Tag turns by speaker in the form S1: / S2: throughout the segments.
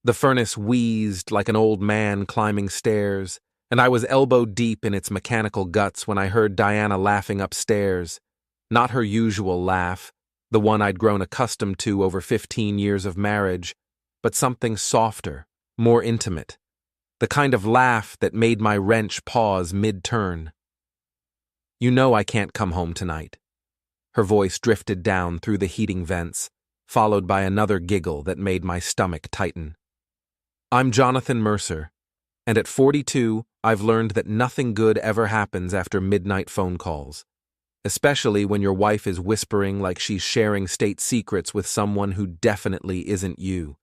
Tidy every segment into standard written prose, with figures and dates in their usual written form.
S1: The furnace wheezed like an old man climbing stairs, and I was elbow deep in its mechanical guts when I heard Diana laughing upstairs. Not her usual laugh, the one I'd grown accustomed to over 15 years of marriage, but something softer, more intimate. The kind of laugh that made my wrench pause mid-turn. "You know I can't come home tonight." Her voice drifted down through the heating vents, followed by another giggle that made my stomach tighten. "I'm Jonathan Mercer, and at 42, I've learned that nothing good ever happens after midnight phone calls, especially when your wife is whispering like she's sharing state secrets with someone who definitely isn't you.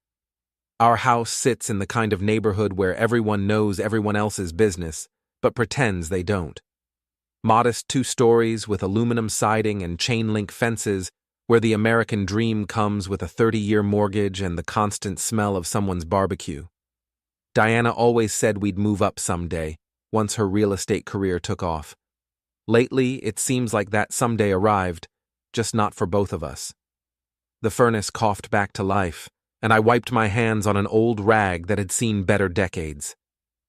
S1: Our house sits in the kind of neighborhood where everyone knows everyone else's business, but pretends they don't. Modest 2 stories with aluminum siding and chain-link fences, where the American dream comes with a 30-year mortgage and the constant smell of someone's barbecue. Diana always said we'd move up someday, once her real estate career took off. Lately, it seems like that someday arrived, just not for both of us. The furnace coughed back to life, and I wiped my hands on an old rag that had seen better decades.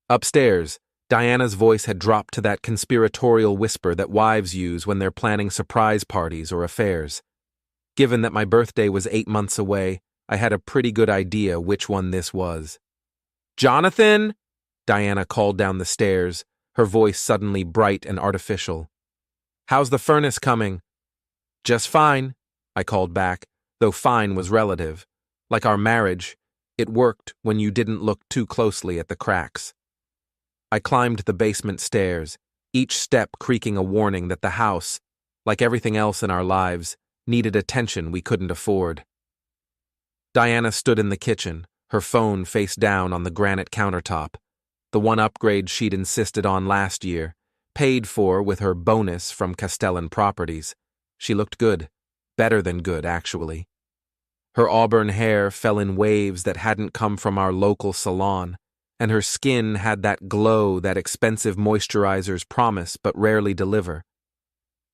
S1: Upstairs, Diana's voice had dropped to that conspiratorial whisper that wives use when they're planning surprise parties or affairs. Given that my birthday was 8 months away, I had a pretty good idea which one this was. "Jonathan!" Diana called down the stairs, her voice suddenly bright and artificial. "How's the furnace coming?" "Just fine," I called back, though fine was relative. Like our marriage, it worked when you didn't look too closely at the cracks. I climbed the basement stairs, each step creaking a warning that the house, like everything else in our lives, needed attention we couldn't afford. Diana stood in the kitchen, her phone face down on the granite countertop, the one upgrade she'd insisted on last year, paid for with her bonus from Castellan Properties. She looked good, better than good, actually. Her auburn hair fell in waves that hadn't come from our local salon, and her skin had that glow that expensive moisturizers promise but rarely deliver.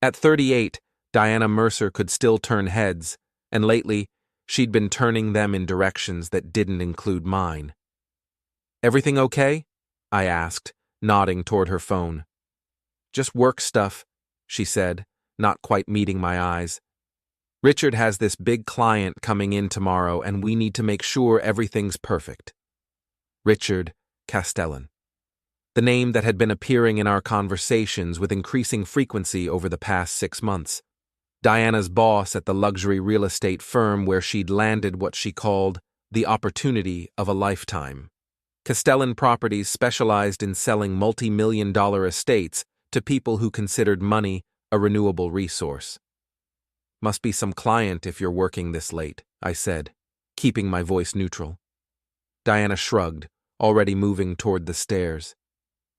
S1: At 38, Diana Mercer could still turn heads, and lately, she'd been turning them in directions that didn't include mine. "Everything okay?" I asked, nodding toward her phone. "Just work stuff," she said, not quite meeting my eyes. "Richard has this big client coming in tomorrow, and we need to make sure everything's perfect." Richard Castellan. The name that had been appearing in our conversations with increasing frequency over the past 6 months. Diana's boss at the luxury real estate firm where she'd landed what she called the opportunity of a lifetime. Castellan Properties specialized in selling multi-million-dollar estates to people who considered money a renewable resource. "Must be some client if you're working this late," I said, keeping my voice neutral. Diana shrugged, already moving toward the stairs.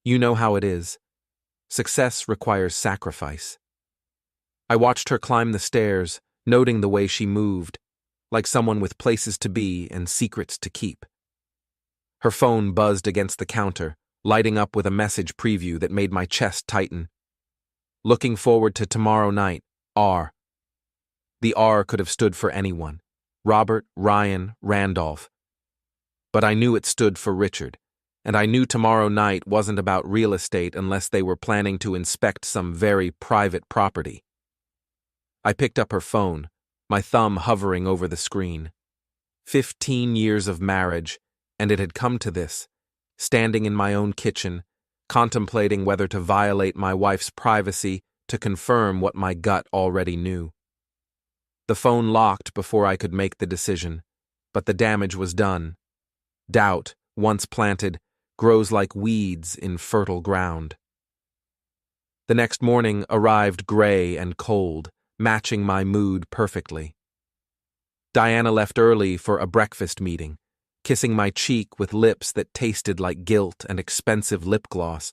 S1: "You know how it is. Success requires sacrifice." I watched her climb the stairs, noting the way she moved, like someone with places to be and secrets to keep. Her phone buzzed against the counter, lighting up with a message preview that made my chest tighten. "Looking forward to tomorrow night, R." The R could have stood for anyone. Robert, Ryan, Randolph. But I knew it stood for Richard, and I knew tomorrow night wasn't about real estate unless they were planning to inspect some very private property. I picked up her phone, my thumb hovering over the screen. 15 years of marriage, and it had come to this, standing in my own kitchen, contemplating whether to violate my wife's privacy to confirm what my gut already knew. The phone locked before I could make the decision, but the damage was done. Doubt, once planted, grows like weeds in fertile ground. The next morning arrived gray and cold, matching my mood perfectly. Diana left early for a breakfast meeting, kissing my cheek with lips that tasted like guilt and expensive lip gloss.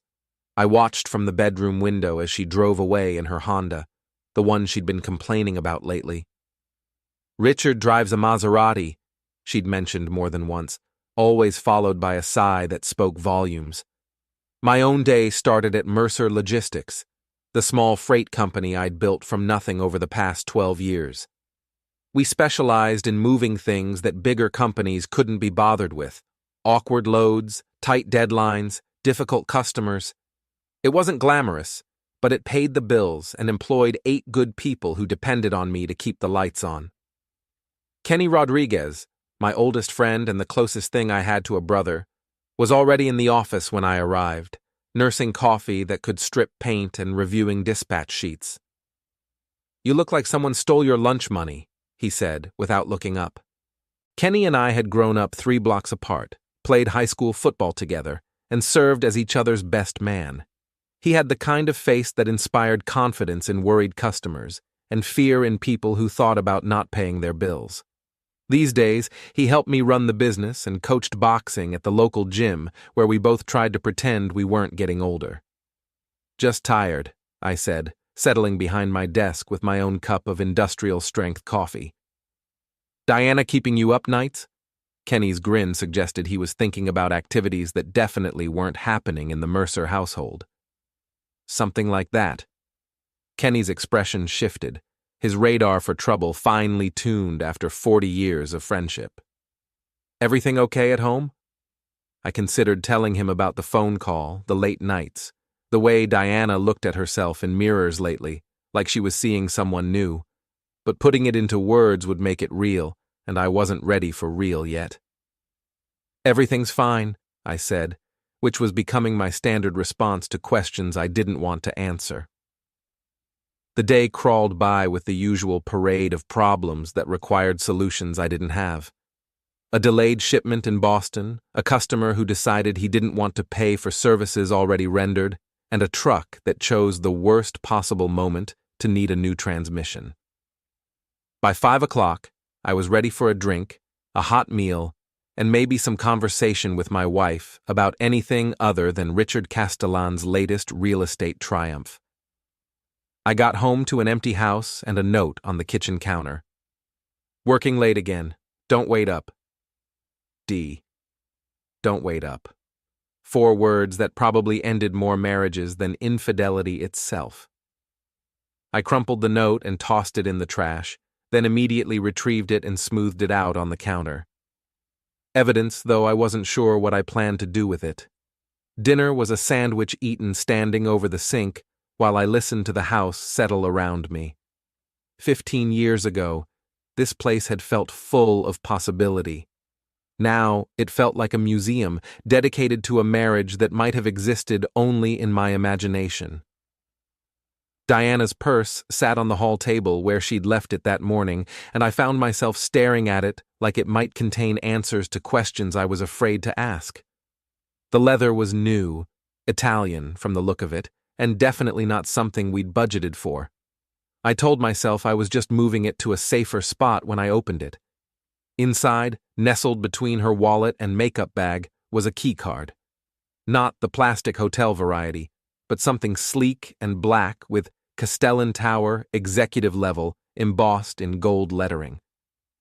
S1: I watched from the bedroom window as she drove away in her Honda, the one she'd been complaining about lately. "Richard drives a Maserati," she'd mentioned more than once, always followed by a sigh that spoke volumes. My own day started at Mercer Logistics, the small freight company I'd built from nothing over the past 12 years. We specialized in moving things that bigger companies couldn't be bothered with, Awkward loads, tight deadlines, difficult customers. It wasn't glamorous, but it paid the bills and employed 8 good people who depended on me to keep the lights on. Kenny Rodriguez, my oldest friend and the closest thing I had to a brother, was already in the office when I arrived, nursing coffee that could strip paint and reviewing dispatch sheets. "You look like someone stole your lunch money," he said, without looking up. Kenny and I had grown up 3 blocks apart, played high school football together, and served as each other's best man. He had the kind of face that inspired confidence in worried customers and fear in people who thought about not paying their bills. These days, he helped me run the business and coached boxing at the local gym where we both tried to pretend we weren't getting older. "Just tired," I said, settling behind my desk with my own cup of industrial-strength coffee. "Diana keeping you up nights?" Kenny's grin suggested he was thinking about activities that definitely weren't happening in the Mercer household. "Something like that." Kenny's expression shifted, his radar for trouble finely tuned after 40 years of friendship. "Everything okay at home?" I considered telling him about the phone call, the late nights, the way Diana looked at herself in mirrors lately, like she was seeing someone new. But putting it into words would make it real, and I wasn't ready for real yet. "Everything's fine," I said, which was becoming my standard response to questions I didn't want to answer. The day crawled by with the usual parade of problems that required solutions I didn't have. A delayed shipment in Boston, a customer who decided he didn't want to pay for services already rendered, and a truck that chose the worst possible moment to need a new transmission. By 5 o'clock, I was ready for a drink, a hot meal, and maybe some conversation with my wife about anything other than Richard Castellan's latest real estate triumph. I got home to an empty house and a note on the kitchen counter. "Working late again. Don't wait up. D. Don't wait up." 4 words that probably ended more marriages than infidelity itself. I crumpled the note and tossed it in the trash, then immediately retrieved it and smoothed it out on the counter. Evidence, though I wasn't sure what I planned to do with it. Dinner was a sandwich eaten standing over the sink while I listened to the house settle around me. 15 years ago, this place had felt full of possibility. Now, it felt like a museum dedicated to a marriage that might have existed only in my imagination. Diana's purse sat on the hall table where she'd left it that morning, and I found myself staring at it like it might contain answers to questions I was afraid to ask. The leather was new, Italian from the look of it, and definitely not something we'd budgeted for. I told myself I was just moving it to a safer spot when I opened it. Inside, nestled between her wallet and makeup bag, was a keycard. Not the plastic hotel variety, but something sleek and black with Castellan Tower, executive level, embossed in gold lettering.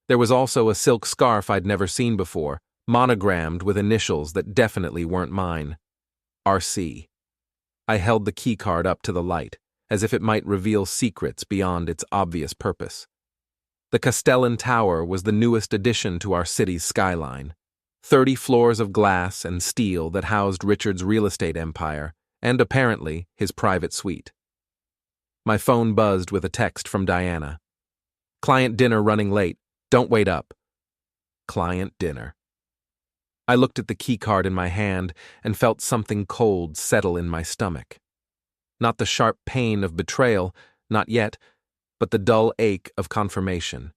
S1: There was also a silk scarf I'd never seen before, monogrammed with initials that definitely weren't mine. RC. I held the keycard up to the light, as if it might reveal secrets beyond its obvious purpose. The Castellan Tower was the newest addition to our city's skyline. 30 floors of glass and steel that housed Richard's real estate empire, and apparently his private suite. My phone buzzed with a text from Diana. "Client dinner running late. Don't wait up." Client dinner. I looked at the keycard in my hand and felt something cold settle in my stomach. Not the sharp pain of betrayal, not yet, but the dull ache of confirmation.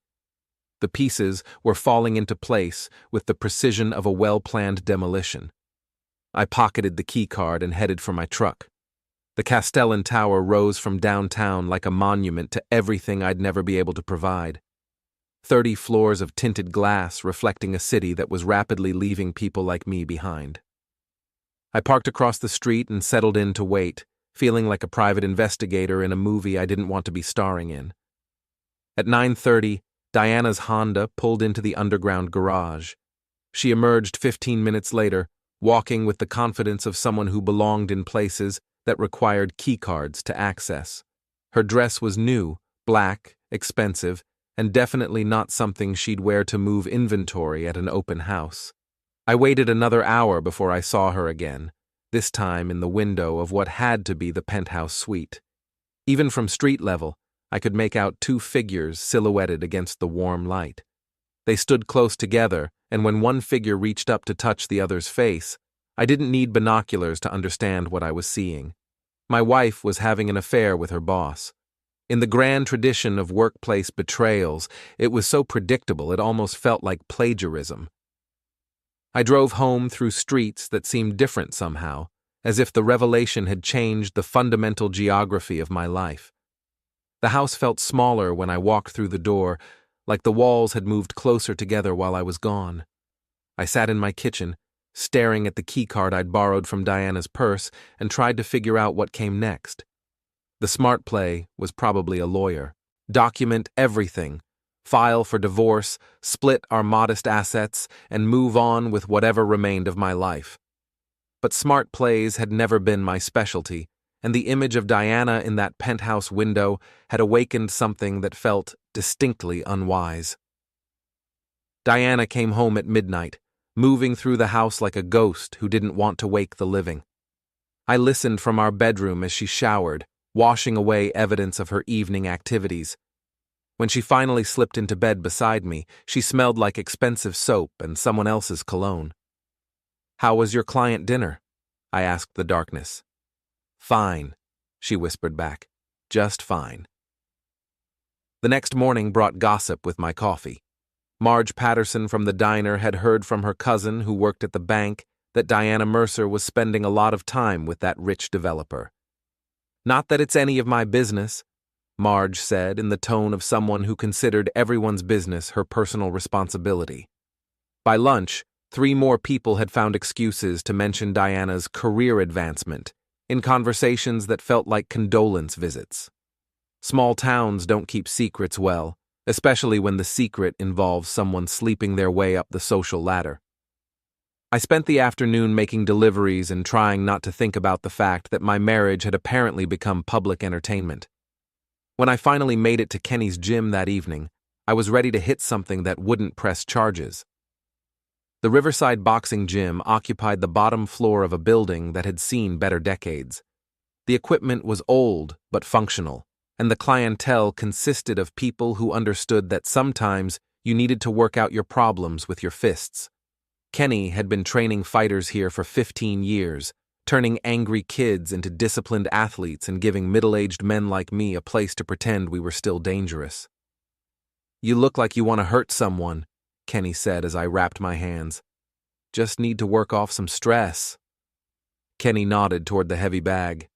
S1: The pieces were falling into place with the precision of a well-planned demolition. I pocketed the keycard and headed for my truck. The Castellan Tower rose from downtown like a monument to everything I'd never be able to provide. 30 floors of tinted glass reflecting a city that was rapidly leaving people like me behind. I parked across the street and settled in to wait, feeling like a private investigator in a movie I didn't want to be starring in. At 9:30, Diana's Honda pulled into the underground garage. She emerged 15 minutes later, walking with the confidence of someone who belonged in places that required keycards to access. Her dress was new, black, expensive, and definitely not something she'd wear to move inventory at an open house. I waited another hour before I saw her again, this time in the window of what had to be the penthouse suite. Even from street level, I could make out two figures silhouetted against the warm light. They stood close together, and when one figure reached up to touch the other's face, I didn't need binoculars to understand what I was seeing. My wife was having an affair with her boss. In the grand tradition of workplace betrayals, it was so predictable it almost felt like plagiarism. I drove home through streets that seemed different somehow, as if the revelation had changed the fundamental geography of my life. The house felt smaller when I walked through the door, like the walls had moved closer together while I was gone. I sat in my kitchen, staring at the keycard I'd borrowed from Diana's purse, and tried to figure out what came next. The smart play was probably a lawyer. Document everything, file for divorce, split our modest assets, and move on with whatever remained of my life. But smart plays had never been my specialty, and the image of Diana in that penthouse window had awakened something that felt distinctly unwise. Diana came home at midnight, moving through the house like a ghost who didn't want to wake the living. I listened from our bedroom as she showered, washing away evidence of her evening activities. When she finally slipped into bed beside me, she smelled like expensive soap and someone else's cologne. "How was your client dinner?" I asked the darkness. "Fine," she whispered back. "Just fine." The next morning brought gossip with my coffee. Marge Patterson from the diner had heard from her cousin who worked at the bank that Diana Mercer was spending a lot of time with that rich developer. "Not that it's any of my business," Marge said in the tone of someone who considered everyone's business her personal responsibility. By lunch, 3 more people had found excuses to mention Diana's career advancement in conversations that felt like condolence visits. Small towns don't keep secrets well, especially when the secret involves someone sleeping their way up the social ladder. I spent the afternoon making deliveries and trying not to think about the fact that my marriage had apparently become public entertainment. When I finally made it to Kenny's gym that evening, I was ready to hit something that wouldn't press charges. The Riverside Boxing Gym occupied the bottom floor of a building that had seen better decades. The equipment was old but functional, and the clientele consisted of people who understood that sometimes you needed to work out your problems with your fists. Kenny had been training fighters here for 15 years, turning angry kids into disciplined athletes and giving middle-aged men like me a place to pretend we were still dangerous. "You look like you want to hurt someone," Kenny said as I wrapped my hands. "Just need to work off some stress." Kenny nodded toward the heavy bag.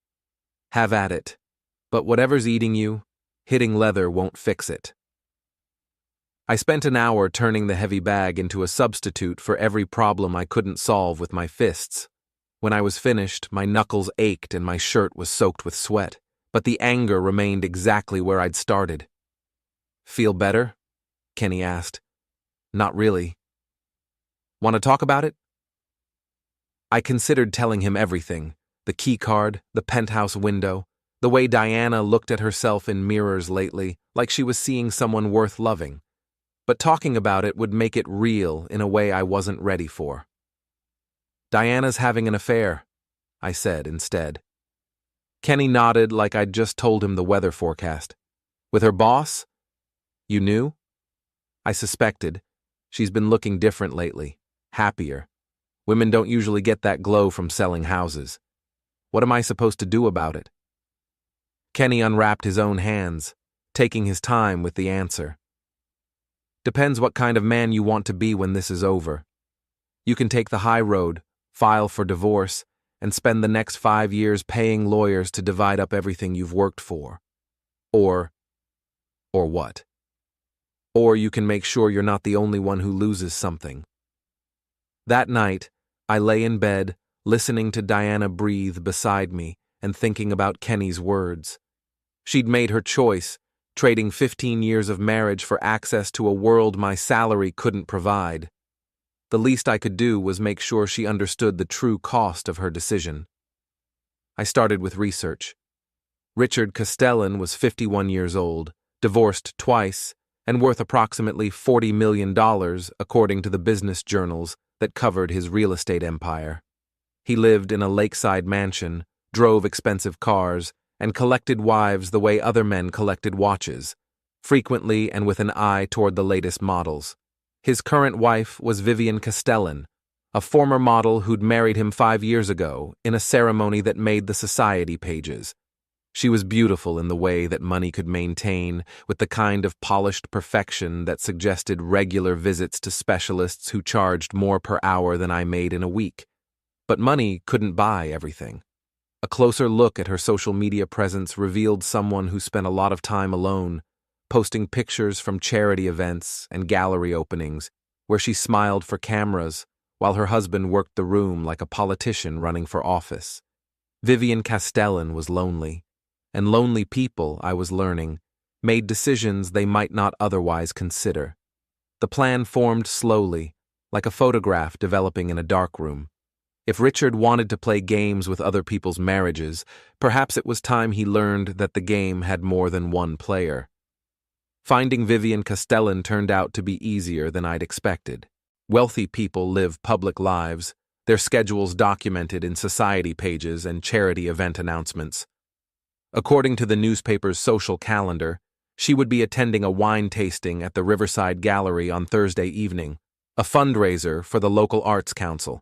S1: "Have at it. But whatever's eating you, hitting leather won't fix it." I spent an hour turning the heavy bag into a substitute for every problem I couldn't solve with my fists. When I was finished, my knuckles ached and my shirt was soaked with sweat, but the anger remained exactly where I'd started. "Feel better?" Kenny asked. "Not really." "Want to talk about it?" I considered telling him everything: the keycard, the penthouse window, the way Diana looked at herself in mirrors lately, like she was seeing someone worth loving. But talking about it would make it real in a way I wasn't ready for. "Diana's having an affair," I said instead. Kenny nodded like I'd just told him the weather forecast. "With her boss? You knew?" I suspected. She's been looking different lately, happier. Women don't usually get that glow from selling houses. What am I supposed to do about it? Kenny unwrapped his own hands, taking his time with the answer. "Depends what kind of man you want to be when this is over. You can take the high road, file for divorce, and spend the next 5 years paying lawyers to divide up everything you've worked for. Or what? Or you can make sure you're not the only one who loses something." That night, I lay in bed, listening to Diana breathe beside me and thinking about Kenny's words. She'd made her choice, trading 15 years of marriage for access to a world my salary couldn't provide. The least I could do was make sure she understood the true cost of her decision. I started with research. Richard Castellan was 51 years old, divorced twice, and worth approximately $40 million according to the business journals that covered his real estate empire. He lived in a lakeside mansion, drove expensive cars, and collected wives the way other men collected watches, frequently and with an eye toward the latest models. His current wife was Vivian Castellan, a former model who'd married him 5 years ago in a ceremony that made the society pages. She was beautiful in the way that money could maintain, with the kind of polished perfection that suggested regular visits to specialists who charged more per hour than I made in a week. But money couldn't buy everything. A closer look at her social media presence revealed someone who spent a lot of time alone, posting pictures from charity events and gallery openings, where she smiled for cameras while her husband worked the room like a politician running for office. Vivian Castellan was lonely, and lonely people, I was learning, made decisions they might not otherwise consider. The plan formed slowly, like a photograph developing in a darkroom. If Richard wanted to play games with other people's marriages, perhaps it was time he learned that the game had more than one player. Finding Vivian Castellan turned out to be easier than I'd expected. Wealthy people live public lives, their schedules documented in society pages and charity event announcements. According to the newspaper's social calendar, she would be attending a wine tasting at the Riverside Gallery on Thursday evening, a fundraiser for the local arts council.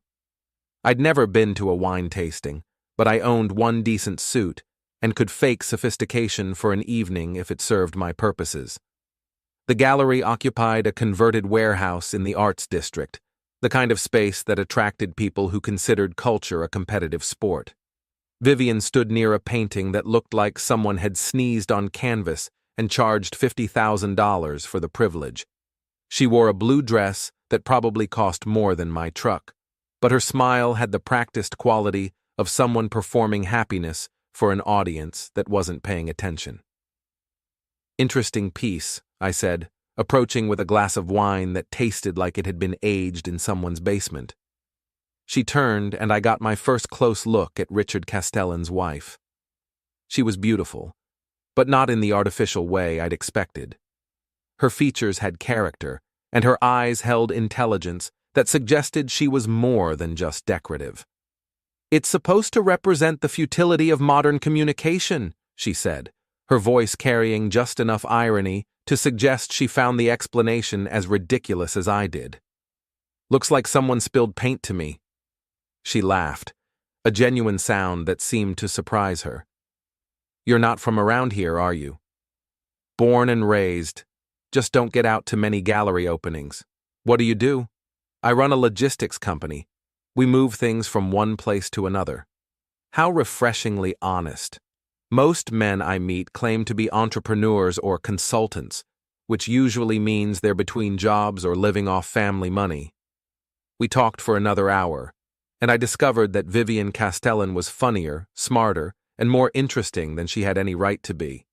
S1: I'd never been to a wine tasting, but I owned one decent suit and could fake sophistication for an evening if it served my purposes. The gallery occupied a converted warehouse in the arts district, the kind of space that attracted people who considered culture a competitive sport. Vivian stood near a painting that looked like someone had sneezed on canvas and charged $50,000 for the privilege. She wore a blue dress that probably cost more than my truck, but her smile had the practiced quality of someone performing happiness for an audience that wasn't paying attention. "Interesting piece," I said, approaching with a glass of wine that tasted like it had been aged in someone's basement. She turned, and I got my first close look at Richard Castellan's wife. She was beautiful, but not in the artificial way I'd expected. Her features had character, and her eyes held intelligence that suggested she was more than just decorative. "It's supposed to represent the futility of modern communication," she said, her voice carrying just enough irony to suggest she found the explanation as ridiculous as I did. "Looks like someone spilled paint to me." She laughed, a genuine sound that seemed to surprise her. "You're not from around here, are you?" "Born and raised. Just don't get out to many gallery openings." "What do you do?" "I run a logistics company. We move things from one place to another." How refreshingly honest. Most men I meet claim to be entrepreneurs or consultants, which usually means they're between jobs or living off family money. We talked for another hour, and I discovered that Vivian Castellan was funnier, smarter, and more interesting than she had any right to be.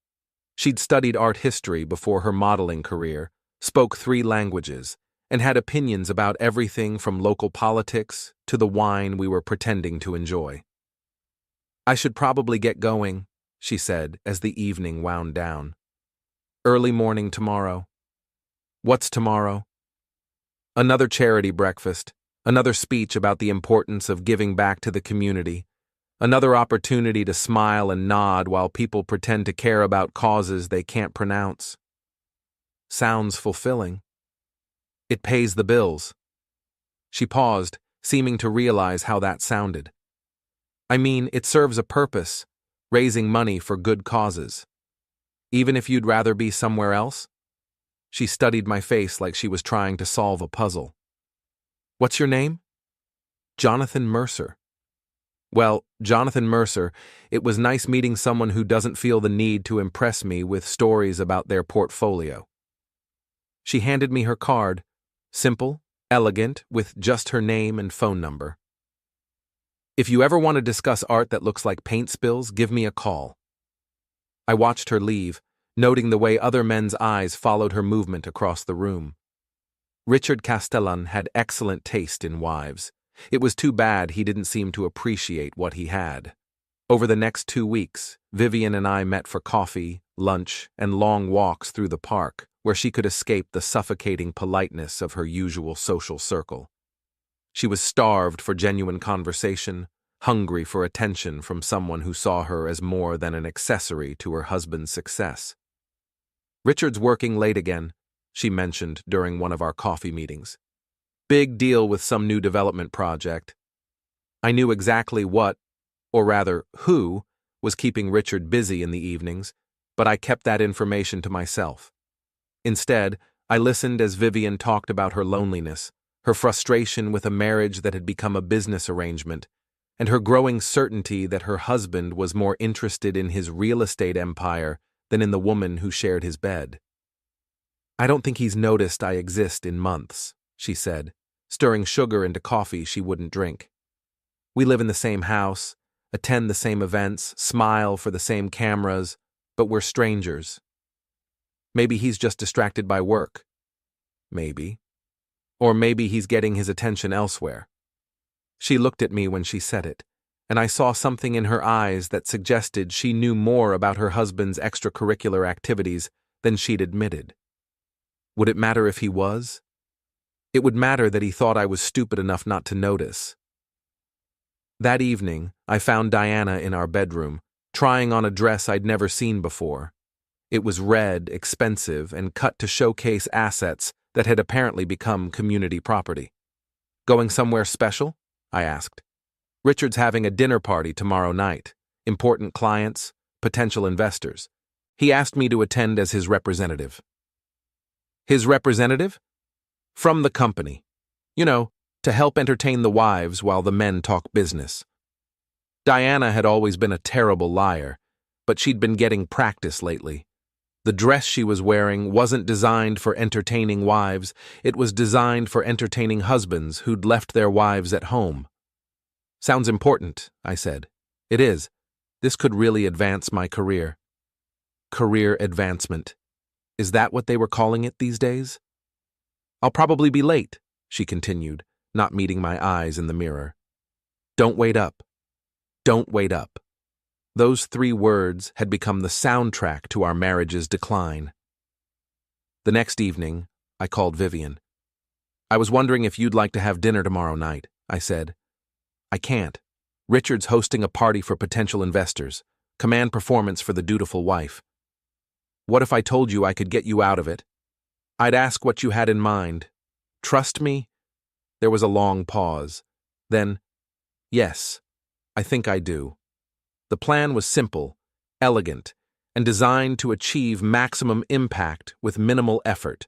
S1: She'd studied art history before her modeling career, spoke 3 languages, and had opinions about everything from local politics to the wine we were pretending to enjoy. "I should probably get going," she said as the evening wound down. "Early morning tomorrow." "What's tomorrow?" "Another charity breakfast, another speech about the importance of giving back to the community, another opportunity to smile and nod while people pretend to care about causes they can't pronounce." "Sounds fulfilling." "It pays the bills." She paused, seeming to realize how that sounded. "I mean, it serves a purpose, raising money for good causes. Even if you'd rather be somewhere else?" She studied my face like she was trying to solve a puzzle. "What's your name?" "Jonathan Mercer." "Well, Jonathan Mercer, it was nice meeting someone who doesn't feel the need to impress me with stories about their portfolio." She handed me her card, simple, elegant, with just her name and phone number. "If you ever want to discuss art that looks like paint spills, give me a call." I watched her leave, noting the way other men's eyes followed her movement across the room. Richard Castellan had excellent taste in wives. It was too bad he didn't seem to appreciate what he had. Over the next 2 weeks, Vivian and I met for coffee, lunch, and long walks through the park, where she could escape the suffocating politeness of her usual social circle. She was starved for genuine conversation, hungry for attention from someone who saw her as more than an accessory to her husband's success. "Richard's working late again," she mentioned during one of our coffee meetings. "Big deal with some new development project." I knew exactly what, or rather who, was keeping Richard busy in the evenings, but I kept that information to myself. Instead, I listened as Vivian talked about her loneliness, her frustration with a marriage that had become a business arrangement, and her growing certainty that her husband was more interested in his real estate empire than in the woman who shared his bed. "I don't think he's noticed I exist in months," she said, stirring sugar into coffee she wouldn't drink. "We live in the same house, attend the same events, smile for the same cameras, but we're strangers. Maybe he's just distracted by work. Maybe. Or maybe he's getting his attention elsewhere." She looked at me when she said it, and I saw something in her eyes that suggested she knew more about her husband's extracurricular activities than she'd admitted. Would it matter if he was? It would matter that he thought I was stupid enough not to notice. That evening, I found Diana in our bedroom, trying on a dress I'd never seen before. It was red, expensive, and cut to showcase assets that had apparently become community property. "Going somewhere special?" I asked. "Richard's having a dinner party tomorrow night. Important clients, potential investors. He asked me to attend as his representative." "His representative?" "From the company. You know, to help entertain the wives while the men talk business." Diana had always been a terrible liar, but she'd been getting practice lately. The dress she was wearing wasn't designed for entertaining wives, it was designed for entertaining husbands who'd left their wives at home. "Sounds important," I said. "It is. This could really advance my career." Career advancement. Is that what they were calling it these days? "I'll probably be late," she continued, not meeting my eyes in the mirror. "Don't wait up. Don't wait up." Those 3 words had become the soundtrack to our marriage's decline. The next evening, I called Vivian. "I was wondering if you'd like to have dinner tomorrow night," I said. "I can't. Richard's hosting a party for potential investors. Command performance for the dutiful wife." "What if I told you I could get you out of it?" "I'd ask what you had in mind. Trust me?" There was a long pause. Then, "Yes, I think I do." The plan was simple, elegant, and designed to achieve maximum impact with minimal effort.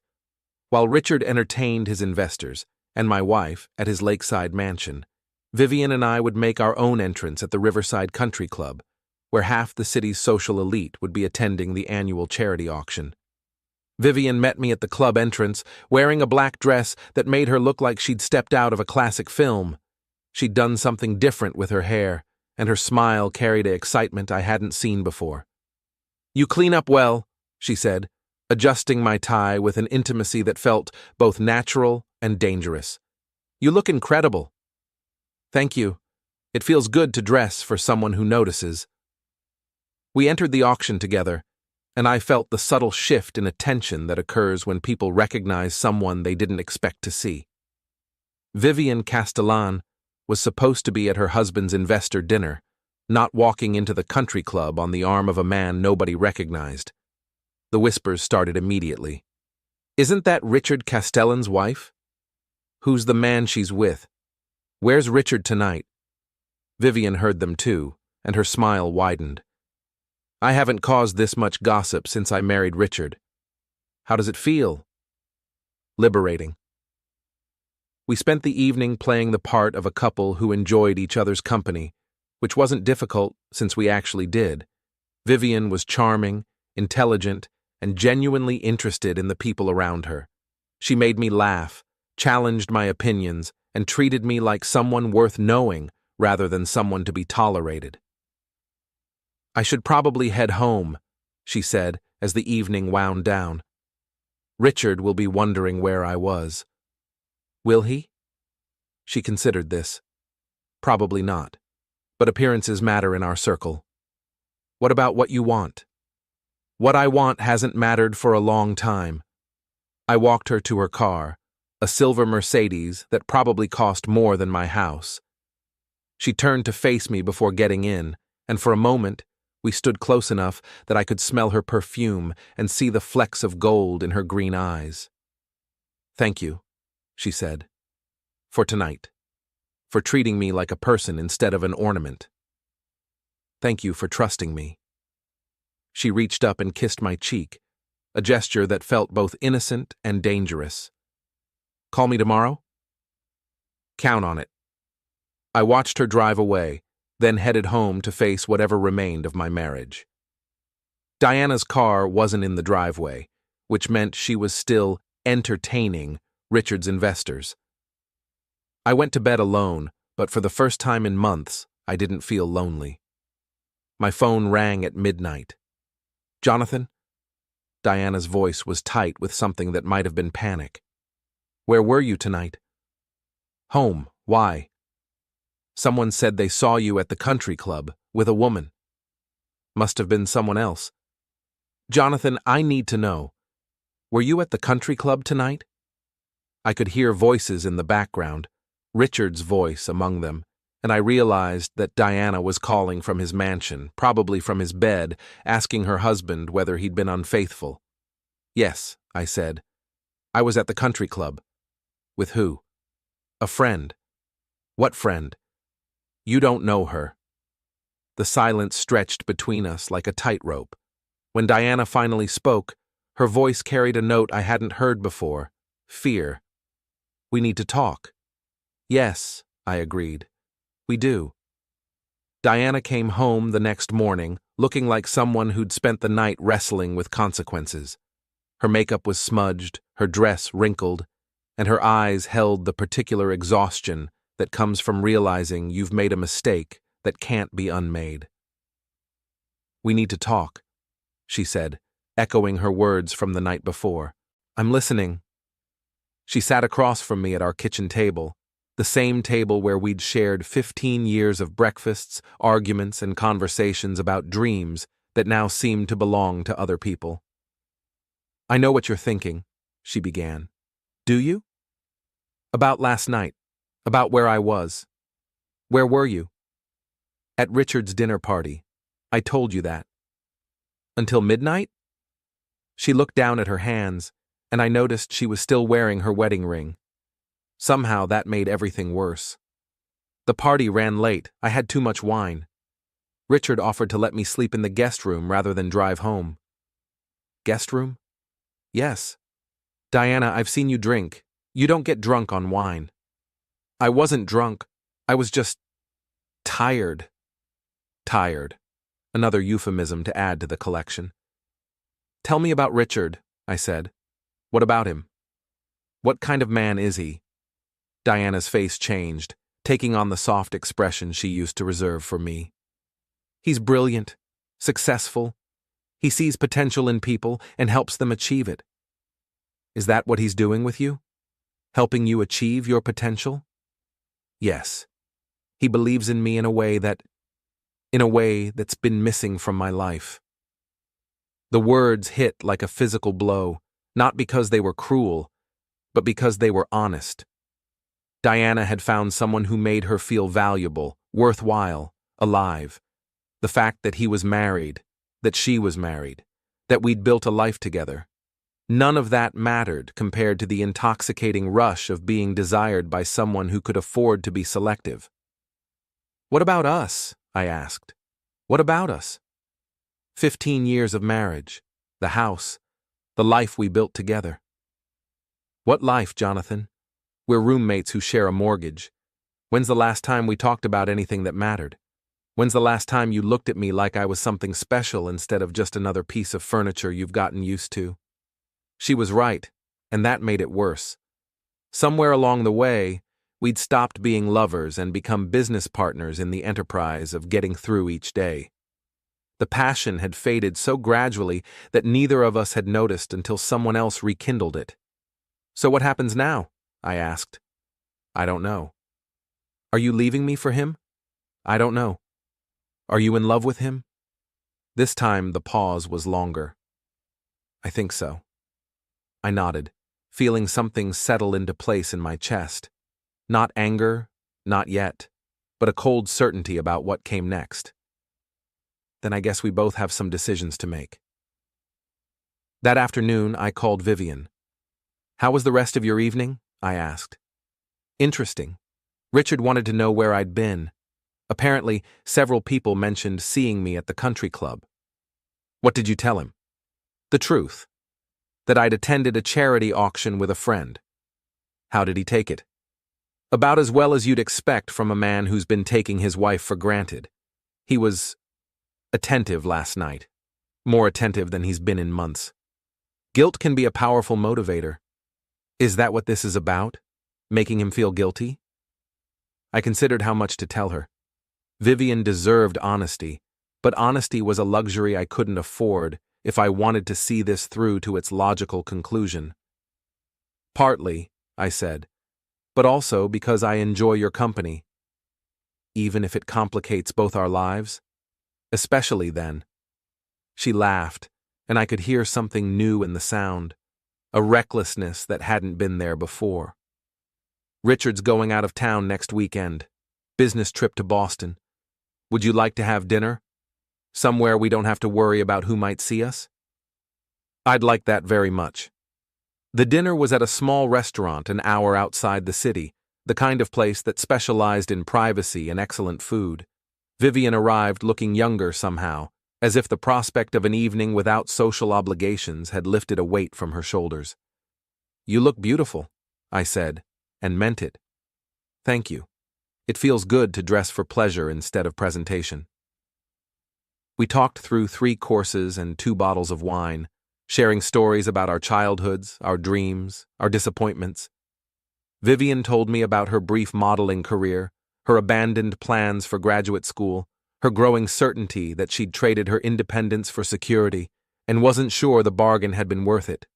S1: While Richard entertained his investors, and my wife at his lakeside mansion, Vivian and I would make our own entrance at the Riverside Country Club, where half the city's social elite would be attending the annual charity auction. Vivian met me at the club entrance, wearing a black dress that made her look like she'd stepped out of a classic film. She'd done something different with her hair, and her smile carried an excitement I hadn't seen before. "You clean up well," she said, adjusting my tie with an intimacy that felt both natural and dangerous. "You look incredible." "Thank you. It feels good to dress for someone who notices." We entered the auction together, and I felt the subtle shift in attention that occurs when people recognize someone they didn't expect to see. Vivian Castellan was supposed to be at her husband's investor dinner, not walking into the country club on the arm of a man nobody recognized. The whispers started immediately. "Isn't that Richard Castellan's wife? Who's the man she's with? Where's Richard tonight?" Vivian heard them too, and her smile widened. "I haven't caused this much gossip since I married Richard. How does it feel?" "Liberating." We spent the evening playing the part of a couple who enjoyed each other's company, which wasn't difficult since we actually did. Vivian was charming, intelligent, and genuinely interested in the people around her. She made me laugh, challenged my opinions, and treated me like someone worth knowing rather than someone to be tolerated. "I should probably head home," she said as the evening wound down. "Richard will be wondering where I was." "Will he?" She considered this. "Probably not, but appearances matter in our circle." "What about what you want?" "What I want hasn't mattered for a long time." I walked her to her car, a silver Mercedes that probably cost more than my house. She turned to face me before getting in, and for a moment, we stood close enough that I could smell her perfume and see the flecks of gold in her green eyes. "Thank you," she said, "for tonight, for treating me like a person instead of an ornament. Thank you for trusting me." She reached up and kissed my cheek, a gesture that felt both innocent and dangerous. "Call me tomorrow?" "Count on it." I watched her drive away, then headed home to face whatever remained of my marriage. Diana's car wasn't in the driveway, which meant she was still entertaining Richard's investors. I went to bed alone, but for the first time in months, I didn't feel lonely. My phone rang at midnight. "Jonathan?" Diana's voice was tight with something that might have been panic. "Where were you tonight?" "Home. Why?" "Someone said they saw you at the country club with a woman." "Must have been someone else." "Jonathan, I need to know. Were you at the country club tonight?" I could hear voices in the background, Richard's voice among them, and I realized that Diana was calling from his mansion, probably from his bed, asking her husband whether he'd been unfaithful. "Yes," I said. "I was at the country club." "With who?" "A friend." "What friend?" "You don't know her." The silence stretched between us like a tightrope. When Diana finally spoke, her voice carried a note I hadn't heard before: fear. "We need to talk." "Yes," I agreed. "We do." Diana came home the next morning, looking like someone who'd spent the night wrestling with consequences. Her makeup was smudged, her dress wrinkled, and her eyes held the particular exhaustion that comes from realizing you've made a mistake that can't be unmade. "We need to talk," she said, echoing her words from the night before. "I'm listening." She sat across from me at our kitchen table, the same table where we'd shared 15 years of breakfasts, arguments, and conversations about dreams that now seemed to belong to other people. "I know what you're thinking," she began. "Do you?" "About last night. About where I was." "Where were you?" "At Richard's dinner party. I told you that." "Until midnight?" She looked down at her hands, and I noticed she was still wearing her wedding ring. Somehow that made everything worse. "The party ran late. I had too much wine. Richard offered to let me sleep in the guest room rather than drive home." "Guest room?" "Yes." "Diana, I've seen you drink. You don't get drunk on wine." "I wasn't drunk. I was just tired." Tired. Another euphemism to add to the collection. "Tell me about Richard," I said. "What about him? What kind of man is he?" Diana's face changed, taking on the soft expression she used to reserve for me. "He's brilliant, successful. He sees potential in people and helps them achieve it." "Is that what he's doing with you? Helping you achieve your potential?" "Yes. He believes in me in a way that's been missing from my life." The words hit like a physical blow, not because they were cruel, but because they were honest. Diana had found someone who made her feel valuable, worthwhile, alive. The fact that he was married, that she was married, that we'd built a life together. None of that mattered compared to the intoxicating rush of being desired by someone who could afford to be selective. "What about us?" I asked. "What about us?" 15 years of marriage, the house, the life we built together. "What life, Jonathan? We're roommates who share a mortgage. When's the last time we talked about anything that mattered? When's the last time you looked at me like I was something special instead of just another piece of furniture you've gotten used to?" She was right, and that made it worse. Somewhere along the way, we'd stopped being lovers and become business partners in the enterprise of getting through each day. The passion had faded so gradually that neither of us had noticed until someone else rekindled it. "So what happens now?" I asked. "I don't know." "Are you leaving me for him?" "I don't know." "Are you in love with him?" This time the pause was longer. "I think so." I nodded. feeling something settle into place in my chest. Not anger, not yet, but a cold certainty about what came next. Then I guess we both have some decisions to make. That afternoon, I called Vivian. "How was the rest of your evening?" I asked. "Interesting. Richard wanted to know where I'd been. Apparently, several people mentioned seeing me at the country club." "What did you tell him?" "The truth. That I'd attended a charity auction with a friend." "How did he take it?" "About as well as you'd expect from a man who's been taking his wife for granted. He was attentive last night. More attentive than he's been in months. Guilt can be a powerful motivator. Is that what this is about? Making him feel guilty?" I considered how much to tell her. Vivian deserved honesty, but honesty was a luxury I couldn't afford if I wanted to see this through to its logical conclusion. "Partly," I said, "but also because I enjoy your company. Even if it complicates both our lives? Especially then." She laughed, and I could hear something new in the sound, a recklessness that hadn't been there before. "Richard's going out of town next weekend. Business trip to Boston. Would you like to have dinner? Somewhere we don't have to worry about who might see us?" "I'd like that very much." The dinner was at a small restaurant an hour outside the city, the kind of place that specialized in privacy and excellent food. Vivian arrived looking younger somehow, as if the prospect of an evening without social obligations had lifted a weight from her shoulders. "You look beautiful," I said, and meant it. "Thank you. It feels good to dress for pleasure instead of presentation." We talked through 3 courses and 2 bottles of wine, sharing stories about our childhoods, our dreams, our disappointments. Vivian told me about her brief modeling career, her abandoned plans for graduate school, her growing certainty that she'd traded her independence for security and wasn't sure the bargain had been worth it.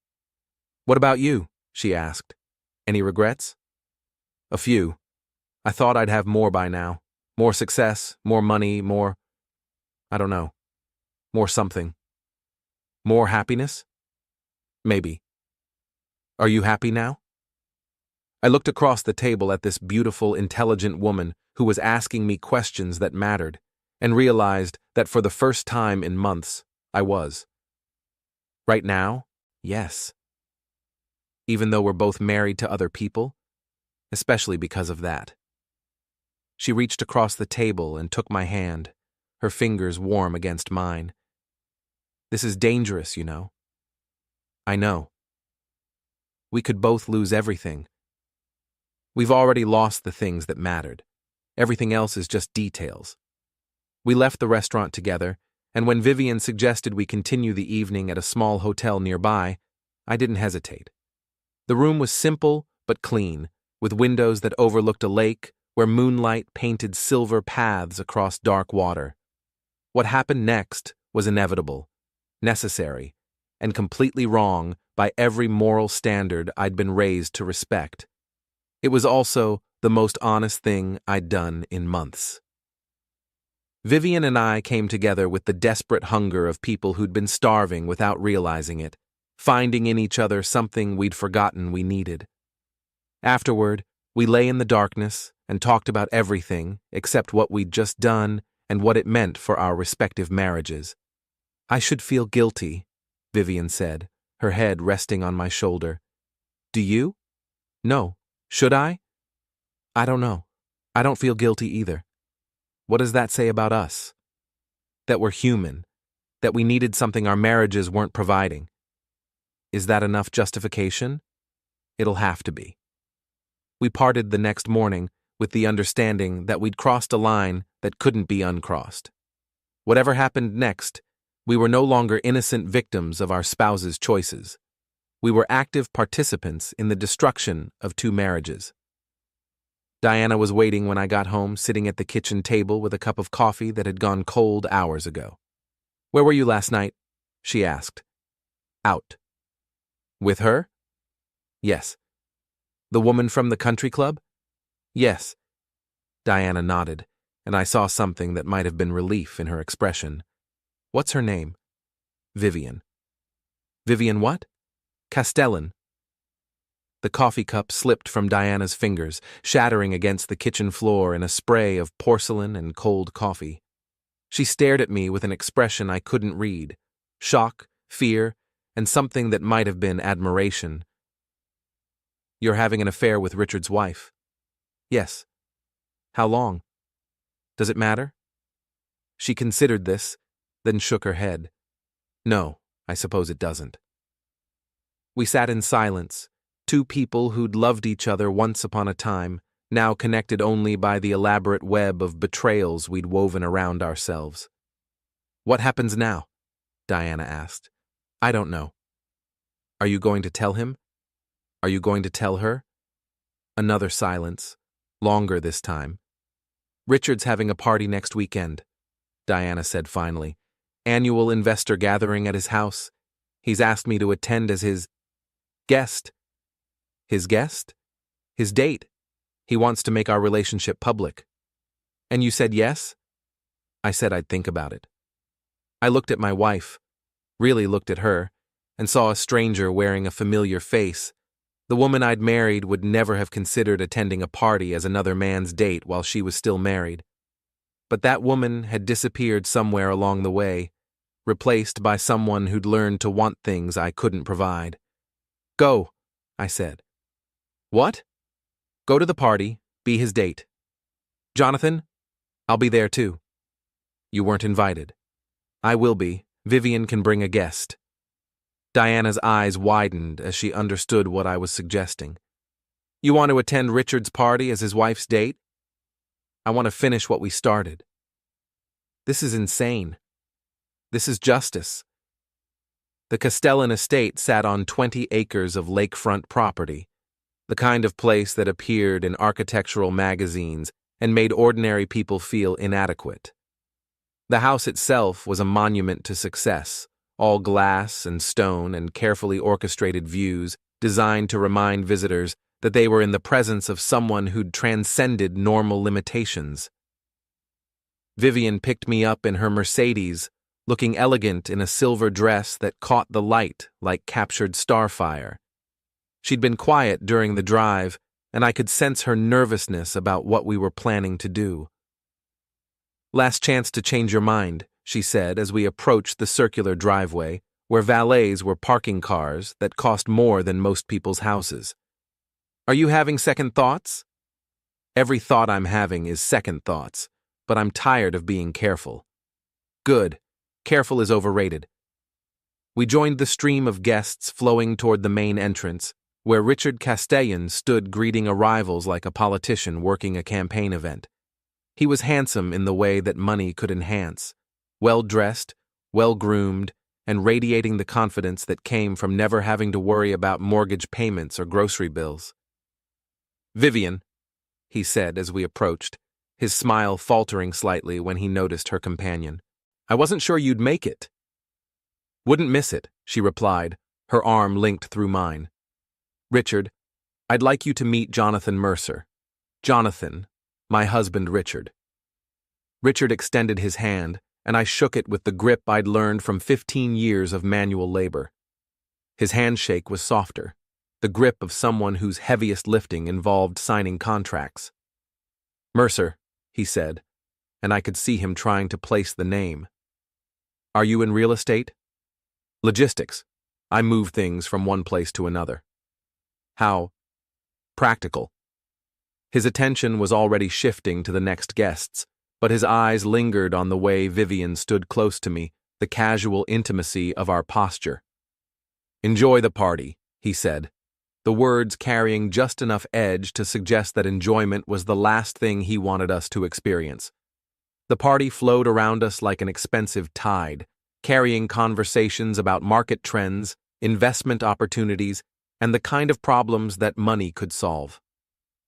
S1: "What about you?" she asked. "Any regrets?" "A few. I thought I'd have more by now. More success, more money, more... I don't know. More something. More happiness? Maybe. Are you happy now?" I looked across the table at this beautiful, intelligent woman who was asking me questions that mattered, and realized that for the first time in months, I was. Right now, yes. Even though we're both married to other people, especially because of that. She reached across the table and took my hand, her fingers warm against mine. "This is dangerous, you know." "I know. We could both lose everything. We've already lost the things that mattered. Everything else is just details." We left the restaurant together, and when Vivian suggested we continue the evening at a small hotel nearby, I didn't hesitate. The room was simple but clean, with windows that overlooked a lake where moonlight painted silver paths across dark water. What happened next was inevitable, necessary, and completely wrong by every moral standard I'd been raised to respect. It was also the most honest thing I'd done in months. Vivian and I came together with the desperate hunger of people who'd been starving without realizing it, finding in each other something we'd forgotten we needed. Afterward, we lay in the darkness and talked about everything except what we'd just done and what it meant for our respective marriages. "I should feel guilty," Vivian said, her head resting on my shoulder. "Do you?" "No. Should I?" "I don't know. I don't feel guilty either. What does that say about us? That we're human, that we needed something our marriages weren't providing. Is that enough justification? It'll have to be." We parted the next morning with the understanding that we'd crossed a line that couldn't be uncrossed. Whatever happened next, we were no longer innocent victims of our spouses' choices. We were active participants in the destruction of 2 marriages. Diana was waiting when I got home, sitting at the kitchen table with a cup of coffee that had gone cold hours ago. "Where were you last night?" she asked. "Out." "With her?" "Yes." "The woman from the country club?" "Yes." Diana nodded, and I saw something that might have been relief in her expression. "What's her name?" "Vivian." "Vivian what?" "Castellan." The coffee cup slipped from Diana's fingers, shattering against the kitchen floor in a spray of porcelain and cold coffee. She stared at me with an expression I couldn't read: shock, fear, and something that might have been admiration. "You're having an affair with Richard's wife?" "Yes." "How long?" "Does it matter?" She considered this, then shook her head. "No, I suppose it doesn't." We sat in silence, two people who'd loved each other once upon a time, now connected only by the elaborate web of betrayals we'd woven around ourselves. "What happens now?" Diana asked. "I don't know." "Are you going to tell him? Are you going to tell her?" Another silence, longer this time. "Richard's having a party next weekend," Diana said finally. "Annual investor gathering at his house. He's asked me to attend as his guest." "His guest?" "His date. He wants to make our relationship public." "And you said yes?" "I said I'd think about it." I looked at my wife, really looked at her, and saw a stranger wearing a familiar face. The woman I'd married would never have considered attending a party as another man's date while she was still married. But that woman had disappeared somewhere along the way, replaced by someone who'd learned to want things I couldn't provide. "Go," I said. "What?" "Go to the party, be his date." "Jonathan? I'll be there too." "You weren't invited." "I will be. Vivian can bring a guest." Diana's eyes widened as she understood what I was suggesting. "You want to attend Richard's party as his wife's date?" "I want to finish what we started." "This is insane. This is justice." The Castellan estate sat on 20 acres of lakefront property, the kind of place that appeared in architectural magazines and made ordinary people feel inadequate. The house itself was a monument to success, all glass and stone and carefully orchestrated views designed to remind visitors that they were in the presence of someone who'd transcended normal limitations. Vivian picked me up in her Mercedes, looking elegant in a silver dress that caught the light like captured starfire. She'd been quiet during the drive, and I could sense her nervousness about what we were planning to do. "Last chance to change your mind," she said as we approached the circular driveway, where valets were parking cars that cost more than most people's houses. "Are you having second thoughts?" "Every thought I'm having is second thoughts, but I'm tired of being careful." "Good. Careful is overrated." We joined the stream of guests flowing toward the main entrance, where Richard Castellan stood greeting arrivals like a politician working a campaign event. He was handsome in the way that money could enhance, well-dressed, well-groomed, and radiating the confidence that came from never having to worry about mortgage payments or grocery bills. "Vivian," he said as we approached, his smile faltering slightly when he noticed her companion. "I wasn't sure you'd make it." "Wouldn't miss it," she replied, her arm linked through mine. "Richard, I'd like you to meet Jonathan Mercer." "Jonathan, my husband Richard." Richard extended his hand, and I shook it with the grip I'd learned from 15 years of manual labor. His handshake was softer, the grip of someone whose heaviest lifting involved signing contracts. "Mercer," he said, and I could see him trying to place the name. "Are you in real estate?" "Logistics. I move things from one place to another." "How?" "Practical." His attention was already shifting to the next guests, but his eyes lingered on the way Vivian stood close to me, the casual intimacy of our posture. "Enjoy the party," he said, the words carrying just enough edge to suggest that enjoyment was the last thing he wanted us to experience. The party flowed around us like an expensive tide, carrying conversations about market trends, investment opportunities, and the kind of problems that money could solve.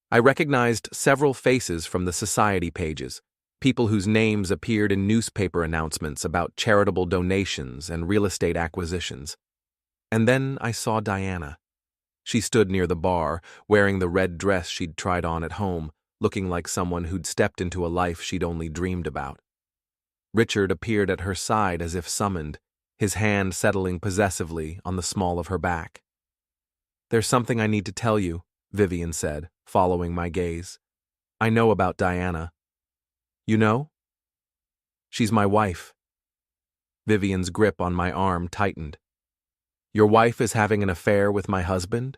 S1: I recognized several faces from the society pages, people whose names appeared in newspaper announcements about charitable donations and real estate acquisitions. And then I saw Diana. She stood near the bar, wearing the red dress she'd tried on at home, looking like someone who'd stepped into a life she'd only dreamed about. Richard appeared at her side as if summoned, his hand settling possessively on the small of her back. There's something I need to tell you, Vivian said, following my gaze. I know about Diana. You know? She's my wife. Vivian's grip on my arm tightened. Your wife is having an affair with my husband?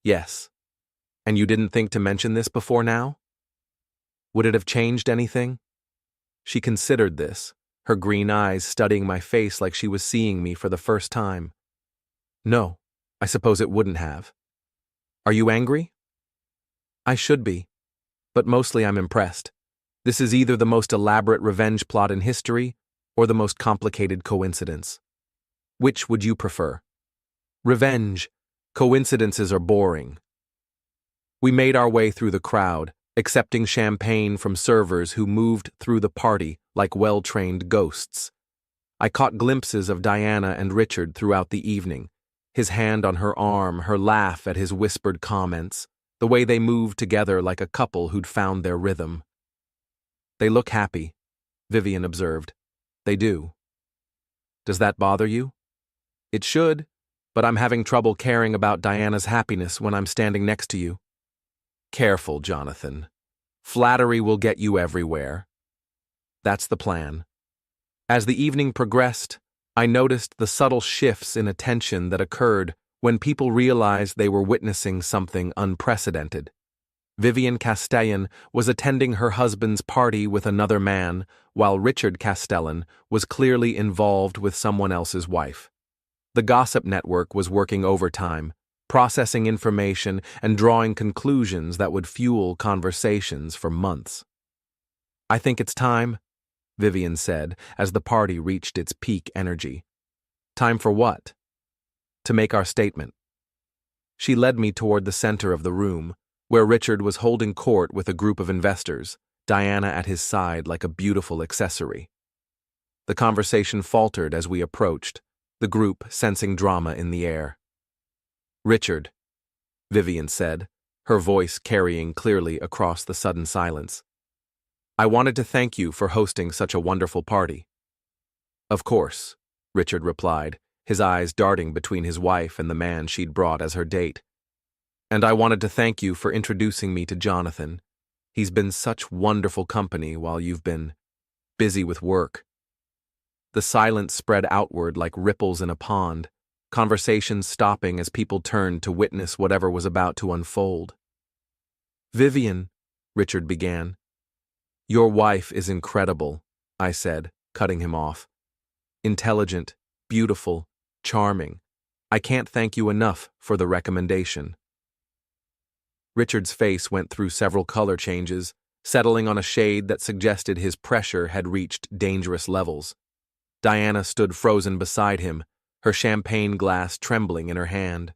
S1: Yes. And you didn't think to mention this before now? Would it have changed anything? She considered this, her green eyes studying my face like she was seeing me for the first time. No, I suppose it wouldn't have. Are you angry? I should be, but mostly I'm impressed. This is either the most elaborate revenge plot in history or the most complicated coincidence. Which would you prefer? Revenge. Coincidences are boring. We made our way through the crowd, accepting champagne from servers who moved through the party like well-trained ghosts. I caught glimpses of Diana and Richard throughout the evening, his hand on her arm, her laugh at his whispered comments, the way they moved together like a couple who'd found their rhythm. They look happy, Vivian observed. They do. Does that bother you? It should, but I'm having trouble caring about Diana's happiness when I'm standing next to you. Careful, Jonathan. Flattery will get you everywhere. That's the plan. As the evening progressed, I noticed the subtle shifts in attention that occurred when people realized they were witnessing something unprecedented. Vivian Castellan was attending her husband's party with another man, while Richard Castellan was clearly involved with someone else's wife. The gossip network was working overtime, processing information and drawing conclusions that would fuel conversations for months. I think it's time, Vivian said as the party reached its peak energy. Time for what? To make our statement. She led me toward the center of the room, where Richard was holding court with a group of investors, Diana at his side like a beautiful accessory. The conversation faltered as we approached, the group sensing drama in the air. Richard, Vivian said, her voice carrying clearly across the sudden silence. I wanted to thank you for hosting such a wonderful party. Of course, Richard replied, his eyes darting between his wife and the man she'd brought as her date. And I wanted to thank you for introducing me to Jonathan. He's been such wonderful company while you've been busy with work. The silence spread outward like ripples in a pond, conversations stopping as people turned to witness whatever was about to unfold. Vivian, Richard began. Your wife is incredible, I said, cutting him off. Intelligent, beautiful, charming. I can't thank you enough for the recommendation. Richard's face went through several color changes, settling on a shade that suggested his pressure had reached dangerous levels. Diana stood frozen beside him, her champagne glass trembling in her hand.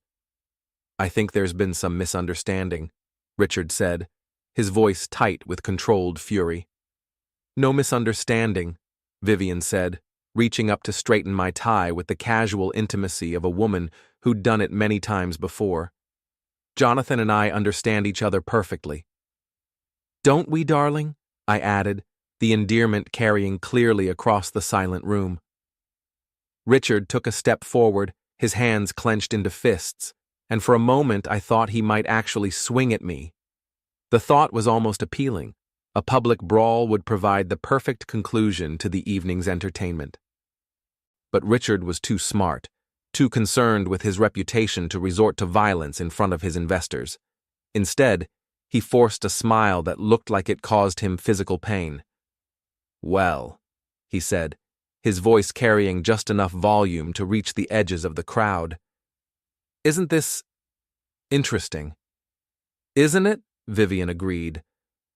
S1: I think there's been some misunderstanding, Richard said, his voice tight with controlled fury. No misunderstanding, Vivian said, reaching up to straighten my tie with the casual intimacy of a woman who'd done it many times before. Jonathan and I understand each other perfectly. Don't we, darling? I added, the endearment carrying clearly across the silent room. Richard took a step forward, his hands clenched into fists, and for a moment I thought he might actually swing at me. The thought was almost appealing. A public brawl would provide the perfect conclusion to the evening's entertainment. But Richard was too smart, too concerned with his reputation to resort to violence in front of his investors. Instead, he forced a smile that looked like it caused him physical pain. Well, he said, his voice carrying just enough volume to reach the edges of the crowd. Isn't this interesting? Isn't it? Vivian agreed.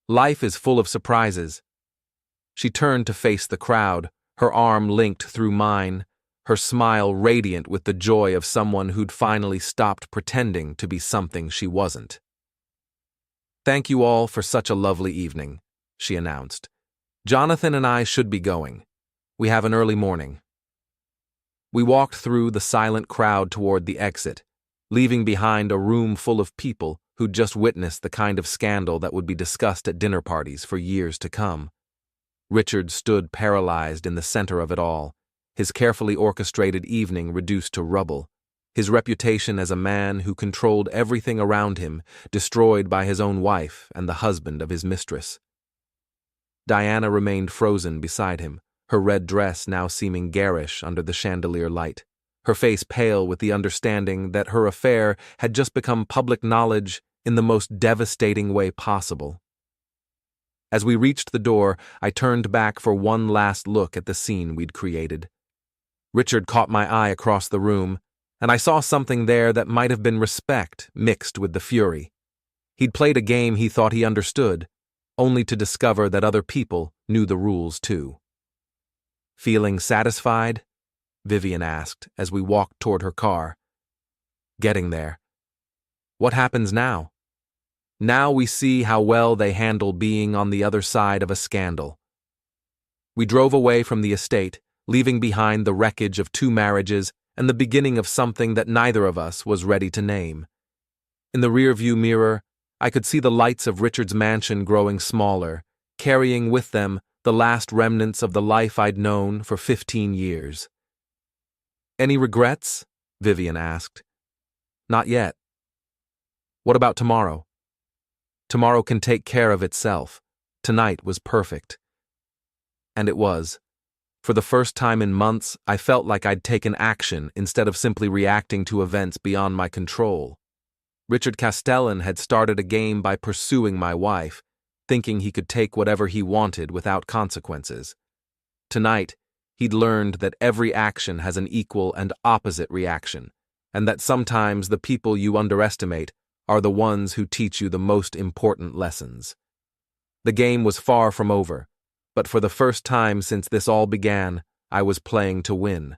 S1: Life is full of surprises. She turned to face the crowd, her arm linked through mine, her smile radiant with the joy of someone who'd finally stopped pretending to be something she wasn't. Thank you all for such a lovely evening, she announced. Jonathan and I should be going. We have an early morning. We walked through the silent crowd toward the exit, leaving behind a room full of people who'd just witnessed the kind of scandal that would be discussed at dinner parties for years to come. Richard stood paralyzed in the center of it all, his carefully orchestrated evening reduced to rubble. his reputation as a man who controlled everything around him, destroyed by his own wife and the husband of his mistress. Diana remained frozen beside him, her red dress now seeming garish under the chandelier light, her face pale with the understanding that her affair had just become public knowledge in the most devastating way possible. As we reached the door, I turned back for one last look at the scene we'd created. Richard caught my eye across the room, and I saw something there that might have been respect mixed with the fury. He'd played a game he thought he understood, only to discover that other people knew the rules too. "Feeling satisfied?" Vivian asked as we walked toward her car. "Getting there. What happens now?" "Now we see how well they handle being on the other side of a scandal." We drove away from the estate, leaving behind the wreckage of 2 marriages and the beginning of something that neither of us was ready to name. In the rearview mirror, I could see the lights of Richard's mansion growing smaller, carrying with them the last remnants of the life I'd known for 15 years. "Any regrets?" Vivian asked. "Not yet." "What about tomorrow?" "Tomorrow can take care of itself. Tonight was perfect." And it was. For the first time in months, I felt like I'd taken action instead of simply reacting to events beyond my control. Richard Castellan had started a game by pursuing my wife, thinking he could take whatever he wanted without consequences. Tonight, he'd learned that every action has an equal and opposite reaction, and that sometimes the people you underestimate are the ones who teach you the most important lessons. The game was far from over, but for the first time since this all began, I was playing to win.